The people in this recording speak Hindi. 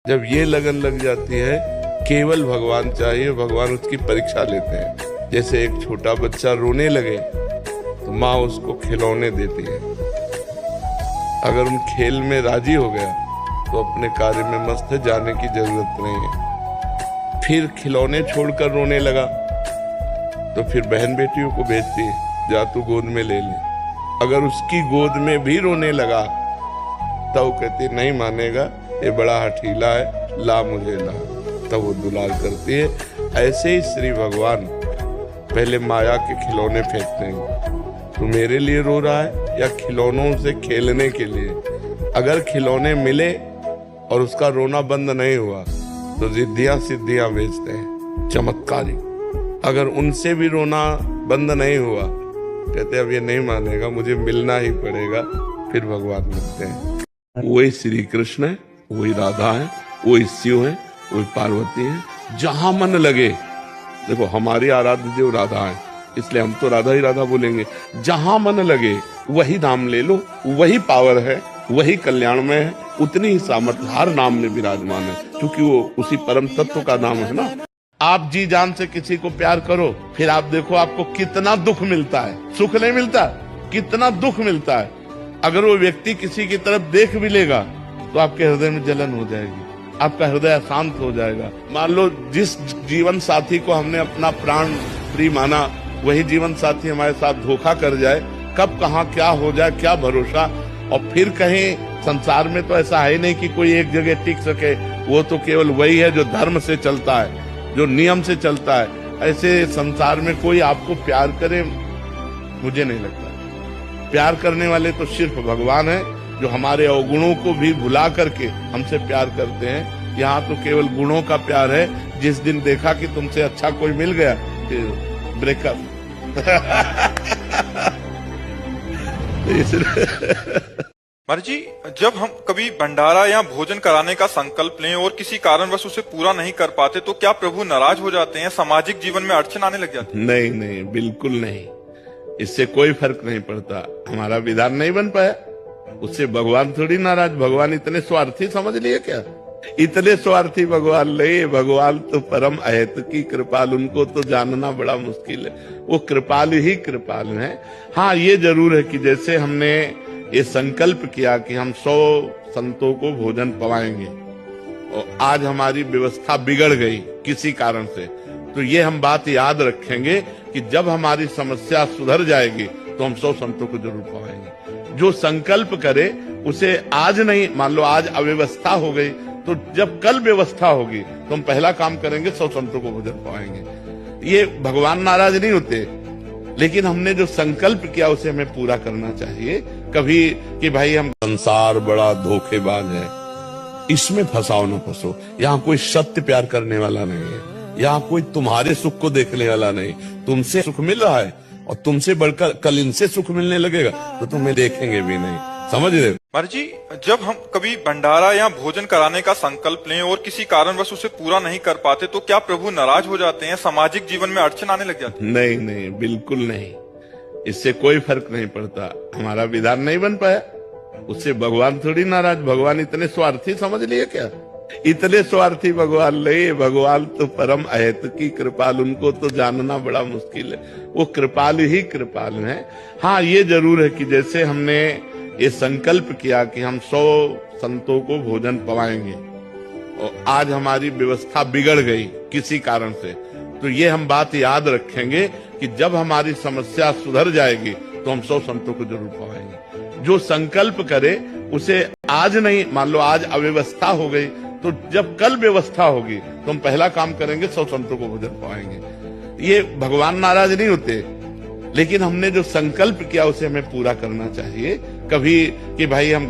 जब ये लगन लग जाती है केवल भगवान चाहिए, भगवान उसकी परीक्षा लेते हैं। जैसे एक छोटा बच्चा रोने लगे तो माँ उसको खिलौने देती है। अगर उन खेल में राजी हो गया तो अपने कार्य में मस्त है, जाने की जरूरत नहीं है। फिर खिलौने छोड़कर रोने लगा तो फिर बहन बेटियों को भेजती है, जा तू गोद में ले ले। अगर उसकी गोद में भी रोने लगा तब तो कहती नहीं मानेगा, ये बड़ा हठीला है, ला मुझे ला। तब वो दुलार करती है। ऐसे ही श्री भगवान पहले माया के खिलौने फेंकते हैं। तू मेरे लिए रो रहा है या खिलौनों से खेलने के लिए? अगर खिलौने मिले और उसका रोना बंद नहीं हुआ तो जिद्दियां सिद्धियां बेचते हैं, चमत्कारी। अगर उनसे भी रोना बंद नहीं हुआ, कहते अब ये नहीं मानेगा, मुझे मिलना ही पड़ेगा, फिर भगवान मिलते हैं। वही श्री कृष्ण है, वही राधा है, वही शिव है, वही पार्वती है। जहां मन लगे, देखो हमारी आराध्य देव राधा है, इसलिए हम तो राधा ही राधा बोलेंगे। जहां मन लगे वही नाम ले लो, वही पावर है, वही कल्याण में है, उतनी ही सामर्थ्य हर नाम में विराजमान है, क्योंकि वो उसी परम तत्व का नाम है ना। आप जी जान से किसी को प्यार करो, फिर आप देखो आपको कितना दुख मिलता है। सुख नहीं मिलता, कितना दुख मिलता है। अगर वो व्यक्ति किसी की तरफ देख भी लेगा तो आपके हृदय में जलन हो जाएगी, आपका हृदय अशांत हो जाएगा। मान लो जिस जीवन साथी को हमने अपना प्राण प्रिय माना, वही जीवन साथी हमारे साथ धोखा कर जाए, कब कहाँ क्या हो जाए, क्या भरोसा। और फिर कहीं संसार में तो ऐसा है नहीं कि कोई एक जगह टिक सके, वो तो केवल वही है जो धर्म से चलता है, जो नियम से चलता है। ऐसे संसार में कोई आपको प्यार करे, मुझे नहीं लगता। प्यार करने वाले तो सिर्फ भगवान है, जो हमारे अवगुणों को भी भुला करके हमसे प्यार करते हैं। यहाँ तो केवल गुणों का प्यार है। जिस दिन देखा कि तुमसे अच्छा कोई मिल गया, फिर ब्रेकअप। महाराज जी, जब हम कभी भंडारा या भोजन कराने का संकल्प लें और किसी कारणवश उसे पूरा नहीं कर पाते, तो क्या प्रभु नाराज हो जाते हैं? सामाजिक जीवन में अड़चन आने लग जाती है? नहीं नहीं, बिल्कुल नहीं। इससे कोई फर्क नहीं पड़ता। हमारा विधान नहीं बन पाया, उससे भगवान थोड़ी नाराज। भगवान इतने स्वार्थी समझ लिए क्या? इतने स्वार्थी भगवान नहीं। भगवान तो परम अहेतु की कृपाल, उनको तो जानना बड़ा मुश्किल है। वो कृपाल ही कृपाल है। हाँ, ये जरूर है कि जैसे हमने ये संकल्प किया कि हम 100 संतों को भोजन पवाएंगे और आज हमारी व्यवस्था बिगड़ गई किसी कारण से, तो ये हम बात याद रखेंगे कि जब हमारी समस्या सुधर जाएगी तो हम 100 संतों को जरूर पवाएंगे। जो संकल्प करे उसे आज नहीं, मान लो आज अव्यवस्था हो गई, तो जब कल व्यवस्था होगी तो हम पहला काम करेंगे, 100 संतों को भोजन पवाएंगे। ये भगवान नाराज नहीं होते, लेकिन हमने जो संकल्प किया उसे हमें पूरा करना चाहिए। कभी कि भाई हम संसार बड़ा धोखेबाज है, इसमें फंसाओ न फंसो। यहाँ कोई सत्य प्यार करने वाला नहीं है, यहाँ कोई तुम्हारे सुख को देखने वाला नहीं। तुमसे सुख मिल रहा है और तुमसे बढ़कर कल इनसे सुख मिलने लगेगा तो तुम्हें देखेंगे भी नहीं। समझ रहे? महाराज जी, जब हम कभी भंडारा या भोजन कराने का संकल्प लें और किसी कारणवश उसे पूरा नहीं कर पाते, तो क्या प्रभु नाराज हो जाते हैं? सामाजिक जीवन में अड़चन आने लग जाती है? नहीं नहीं, बिल्कुल नहीं। इससे कोई फर्क नहीं पड़ता। हमारा विधान नहीं बन पाया, उससे भगवान थोड़ी नाराज। भगवान इतने स्वार्थी समझ लिए क्या? इतने स्वार्थी भगवान नहीं। भगवान तो परम अहेतु की कृपाल, उनको तो जानना बड़ा मुश्किल है। वो कृपाल ही कृपाल है। हाँ, ये जरूर है कि जैसे हमने ये संकल्प किया कि हम 100 संतों को भोजन पवाएंगे और आज हमारी व्यवस्था बिगड़ गई किसी कारण से, तो ये हम बात याद रखेंगे कि जब हमारी समस्या सुधर जाएगी तो हम 100 संतों को जरूर पवाएंगे। जो संकल्प करे उसे आज नहीं, मान लो आज अव्यवस्था हो गई, तो जब कल व्यवस्था होगी तो हम पहला काम करेंगे, 100 संतों को भोजन पवाएंगे। ये भगवान नाराज नहीं होते, लेकिन हमने जो संकल्प किया उसे हमें पूरा करना चाहिए। कभी कि भाई हम